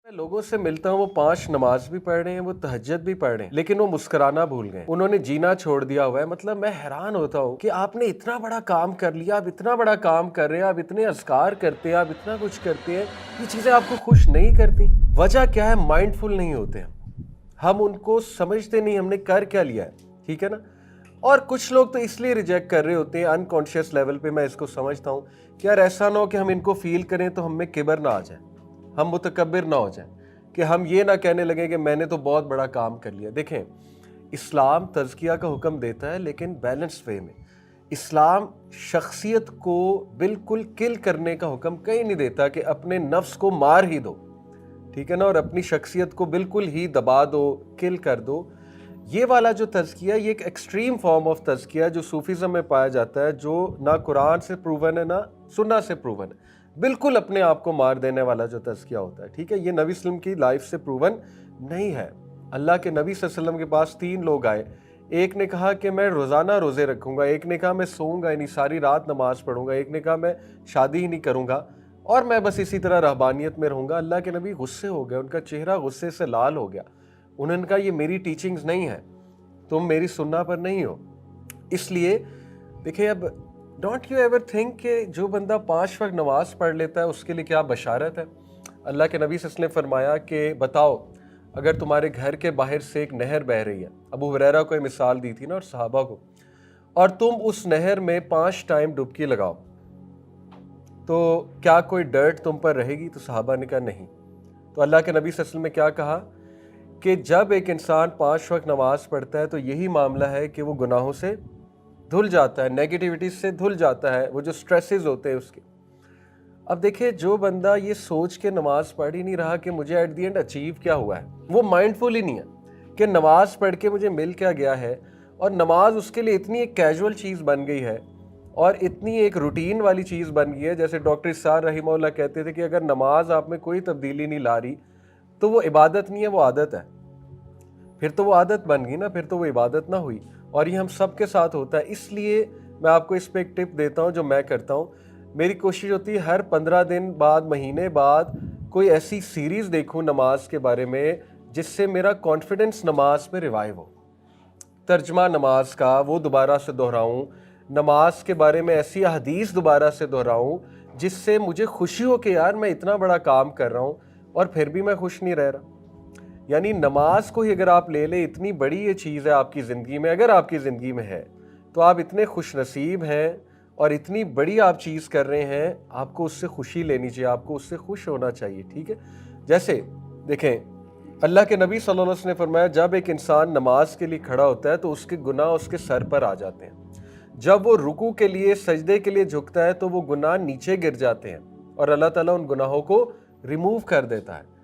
लोगों से मिलता हूँ, वो 5 नमाज भी पढ़ रहे हैं, वो तहज्जुद भी पढ़ रहे हैं, लेकिन वो मुस्कुराना भूल गए, उन्होंने जीना छोड़ दिया हुआ है। मतलब मैं हैरान होता हूँ कि आपने इतना बड़ा काम कर लिया, आप इतना बड़ा काम कर रहे हैं, आप इतने अज़कार करते हैं, आप इतना कुछ करते हैं, ये चीज़ें आपको खुश नहीं करती। वजह क्या है? माइंडफुल नहीं होते हम उनको समझते नहीं हमने कर क्या लिया है, ठीक है ना। और कुछ लोग तो इसलिए रिजेक्ट कर रहे होते हैं अनकॉन्शियस लेवल पे, मैं इसको समझता हूँ कि यार ऐसा ना हो कि हम इनको फील करें तो हमें किबर ना आ जाए, हम मुतकब्बिर ना हो जाएं, कि हम ये ना कहने लगे कि मैंने तो बहुत बड़ा काम कर लिया। देखें, इस्लाम तज़किया का हुक्म देता है, लेकिन बैलेंस वे में। इस्लाम शख्सियत को बिल्कुल किल करने का हुक्म कहीं नहीं देता कि अपने नफ्स को मार ही दो, ठीक है ना, और अपनी शख्सियत को बिल्कुल ही दबा दो, किल कर दो। ये वाला जो तज़किया, ये एक एक्सट्रीम फॉर्म ऑफ तज़किया जो सूफीज़म में पाया जाता है, जो ना कुरान से प्रूवन है ना सुन्ना से प्रूवन है, बिल्कुल अपने आप को मार देने वाला जो तज़किया होता है, ठीक है। ये नबी सल्लम की लाइफ से प्रूवन नहीं है। अल्लाह के नबी सल्लम के पास 3 लोग आए, एक ने कहा कि मैं रोज़ाना रोज़े रखूँगा, एक ने कहा मैं सोऊंगा ही नहीं, सारी रात नमाज़ पढ़ूंगा, एक ने कहा मैं शादी ही नहीं करूँगा और मैं बस इसी तरह रहबानियत में रहूँगा। अल्लाह के नबी गुस्से हो गए, उनका चेहरा गुस्से से लाल हो गया। उन्होंने कहा ये मेरी टीचिंग्स नहीं है, तुम मेरी सुन्ना पर नहीं हो। इसलिए देखिए, अब डोंट यू एवर थिंक कि जो बंदा 5 वक्त नमाज पढ़ लेता है उसके लिए क्या बशारत है। अल्लाह के नबी सल्लल्लाहु अलैहि वसल्लम ने फरमाया कि बताओ, अगर तुम्हारे घर के बाहर से एक नहर बह रही है, अबू हुरैरा को ये मिसाल दी थी ना और सहाबा को, और तुम उस नहर में 5 टाइम डुबकी लगाओ तो क्या कोई डर्ट तुम पर रहेगी? तो सहाबा ने कहा नहीं। तो अल्लाह के नबी सल्लल्लाहु अलैहि वसल्लम ने क्या कहा कि जब एक इंसान 5 वक्त नमाज पढ़ता है तो यही मामला है कि वो गुनाहों से धुल जाता है, नेगेटिविटी से धुल जाता है, वो जो स्ट्रेसेस होते हैं उसके। अब देखिए, जो बंदा ये सोच के नमाज पढ़ ही नहीं रहा कि मुझे एट दी एंड अचीव क्या हुआ है, वो माइंडफुल ही नहीं है कि नमाज पढ़ के मुझे मिल क्या गया है, और नमाज उसके लिए इतनी एक कैजुअल चीज़ बन गई है और इतनी एक रूटीन वाली चीज़ बन गई है। जैसे डॉक्टर इस्सार रहीमहुल्लाह कहते थे कि अगर नमाज आप में कोई तब्दीली नहीं ला रही तो वो इबादत नहीं है, वो आदत है। फिर तो वो आदत बन गई ना, फिर तो वो इबादत ना हुई। और ये हम सब के साथ होता है। इसलिए मैं आपको इस पे एक टिप देता हूँ जो मैं करता हूँ। मेरी कोशिश होती है हर 15 दिन बाद, महीने बाद कोई ऐसी सीरीज़ देखूँ नमाज के बारे में जिससे मेरा कॉन्फिडेंस नमाज पे रिवाइव हो। तर्जमा नमाज का वो दोबारा से दोहराऊँ, नमाज के बारे में ऐसी हदीस दोबारा से दोहराऊँ जिससे मुझे खुशी हो कि यार मैं इतना बड़ा काम कर रहा हूँ और फिर भी मैं खुश नहीं रह रहा। यानी नमाज को ही अगर आप ले लें, इतनी बड़ी ये चीज़ है आपकी ज़िंदगी में, अगर आपकी ज़िंदगी में है तो आप इतने खुश नसीब हैं और इतनी बड़ी आप चीज़ कर रहे हैं, आपको उससे खुशी लेनी चाहिए, आपको उससे खुश होना चाहिए, ठीक है। जैसे देखें, अल्लाह के नबी सल्लल्लाहु अलैहि वसल्लम ने फरमाया जब एक इंसान नमाज के लिए खड़ा होता है तो उसके गुनाह उसके सर पर आ जाते हैं। जब वो रुकू के लिए, सजदे के लिए झुकता है तो वो गुनाह नीचे गिर जाते हैं और अल्लाह ताला उन गुनाहों को रिमूव कर देता है।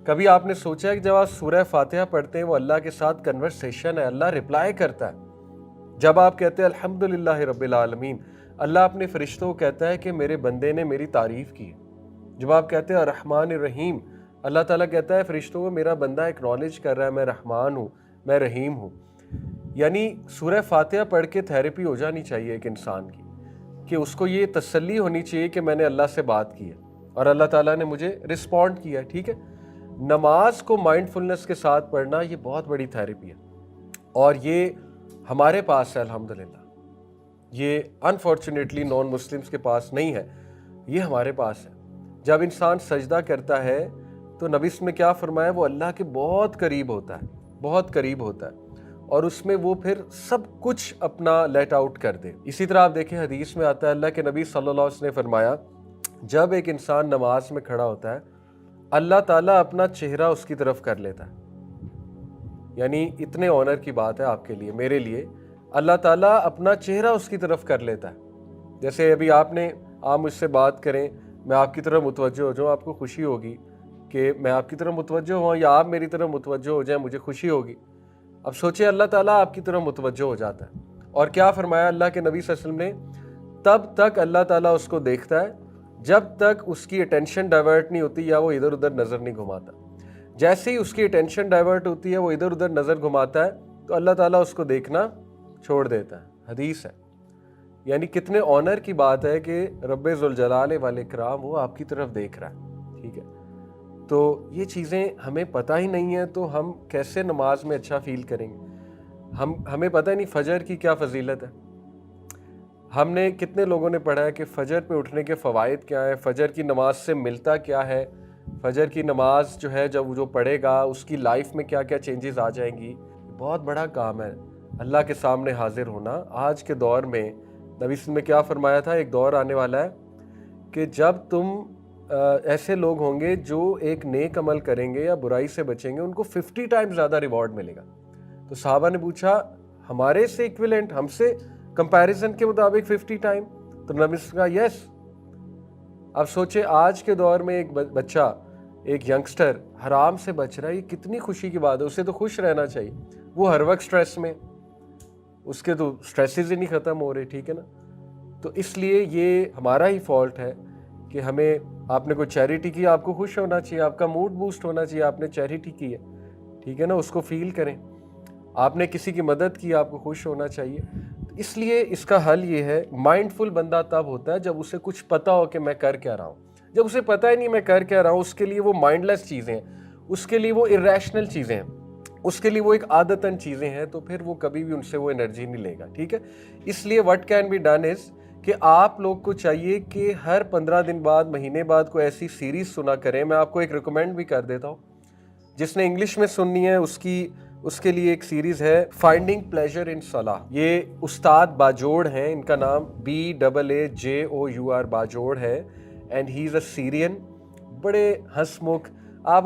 कभी आपने सोचा है कि जब आप सूरह फातिहा पढ़ते हैं वो अल्लाह के साथ कन्वर्सेशन है, अल्लाह रिप्लाई करता है। जब आप कहते हैं अल्हम्दुलिल्लाह रब्बिल आलमीन, अल्लाह अपने फरिश्तों को कहता है कि मेरे बंदे ने मेरी तारीफ़ की। जब आप कहते हैं रहमान रहीम, अल्लाह ताला कहता है फरिश्तों को मेरा बंदा एक्नॉलेज कर रहा है, मैं रहमान हूँ, मैं रहीम हूँ। यानी सूरह फातिहा पढ़ के थेरेपी हो जानी चाहिए एक इंसान की, कि उसको ये तसल्ली होनी चाहिए कि मैंने अल्लाह से बात की है और अल्लाह ताला ने मुझे रिस्पॉन्ड किया है, ठीक है। नमाज को माइंडफुलनेस के साथ पढ़ना ये बहुत बड़ी थेरेपी है और ये हमारे पास है अल्हम्दुलिल्लाह। ये अनफॉर्चुनेटली नॉन मुस्लिम्स के पास नहीं है, ये हमारे पास है। जब इंसान सजदा करता है तो नबी में क्या फरमाया, वो अल्लाह के बहुत करीब होता है, बहुत करीब होता है और उसमें वो फिर सब कुछ अपना लेट आउट कर दे। इसी तरह आप देखें, हदीस में आता है अल्लाह के नबी सल्लल्लाहु अलैहि वसल्लम ने फरमाया जब एक इंसान नमाज में खड़ा होता है अल्लाह ताला अपना चेहरा उसकी तरफ कर लेता है। यानी इतने ऑनर की बात है आपके लिए, मेरे लिए, अल्लाह ताला अपना चेहरा उसकी तरफ कर लेता है। जैसे अभी आप मुझसे बात करें, मैं आपकी तरफ मुतवज्जो हो जाऊँ, आपको खुशी होगी कि मैं आपकी तरफ मुतवज्जो हुआ, या आप मेरी तरफ मुतवज्जो हो जाए, मुझे खुशी होगी। अब सोचिए, अल्लाह ताला आपकी तरफ मुतवज्जो हो जाता है और क्या फरमाया अल्लाह के नबी सल्लल्लाहु अलैहि वसल्लम ने, तब तक अल्लाह ताला उसको देखता है जब तक उसकी अटेंशन डाइवर्ट नहीं होती या वो इधर उधर नज़र नहीं घुमाता। जैसे ही उसकी अटेंशन डाइवर्ट होती है, वो इधर उधर नज़र घुमाता है, तो अल्लाह ताला उसको देखना छोड़ देता है। हदीस है। यानी कितने ऑनर की बात है कि रब्बे ज़ुल जलाल वल इकराम वो आपकी तरफ देख रहा है, ठीक है। تو یہ چیزیں ہمیں پتہ ہی نہیں ہیں تو ہم کیسے نماز میں اچھا فیل کریں گے؟ ہمیں پتہ ہی نہیں فجر کی کیا فضیلت ہے. ہم نے کتنے لوگوں نے پڑھا ہے کہ فجر پہ اٹھنے کے فوائد کیا ہیں, فجر کی نماز سے ملتا کیا ہے, فجر کی نماز جو ہے جب جو پڑھے گا اس کی لائف میں کیا کیا چینجز آ جائیں گی. بہت بڑا کام ہے اللہ کے سامنے حاضر ہونا. آج کے دور میں نبی صلی اللہ علیہ وسلم نے کیا فرمایا تھا, ایک دور آنے والا ہے کہ جب تم ایسے لوگ ہوں گے جو ایک نیک عمل کریں گے یا برائی سے بچیں گے, ان کو 50 ٹائم زیادہ ریوارڈ ملے گا. تو صحابہ نے پوچھا ہمارے سے ایکویلنٹ, ہم سے کمپیریزن کے مطابق 50 ٹائم؟ تو نبی سے کہا یس. اب سوچے آج کے دور میں ایک بچہ, ایک ینگسٹر حرام سے بچ رہا ہے, یہ کتنی خوشی کی بات ہے. اسے تو خوش رہنا چاہیے, وہ ہر وقت سٹریس میں, اس کے تو سٹریسز ہی نہیں ختم ہو رہے, ٹھیک ہے نا. تو اس لیے یہ ہمارا ہی فالٹ ہے کہ ہمیں, آپ نے کوئی چیریٹی کی, آپ کو خوش ہونا چاہیے, آپ کا موڈ بوسٹ ہونا چاہیے, آپ نے چیریٹی کی ہے, ٹھیک ہے نا, اس کو فیل کریں. آپ نے کسی کی مدد کی, آپ کو خوش ہونا چاہیے. اس لیے اس کا حل یہ ہے, مائنڈ فل بندہ تب ہوتا ہے جب اسے کچھ پتا ہو کہ میں کر کیا رہا ہوں. جب اسے پتہ ہی نہیں میں کر کیا رہا ہوں, اس کے لیے وہ مائنڈ لیس چیزیں ہیں, اس کے لیے وہ irrational چیزیں ہیں, اس کے لیے وہ ایک عادتاً چیزیں ہیں, تو پھر وہ کبھی بھی ان سے وہ انرجی نہیں لے گا, ٹھیک ہے. اس لیے what can be done is کہ آپ لوگ کو چاہیے کہ ہر 15 دن بعد, مہینے بعد کوئی ایسی سیریز سنا کریں. میں آپ کو ایک ریکمینڈ بھی کر دیتا ہوں, جس نے انگلش میں سننی ہے اس کے لیے ایک سیریز ہے فائنڈنگ پلیجر ان صلاح. یہ استاد باجوڑ ہیں, ان کا نام BAAJOUR باجوڑ ہے, اینڈ ہی از اے سیرین. بڑے ہنس مکھ, آپ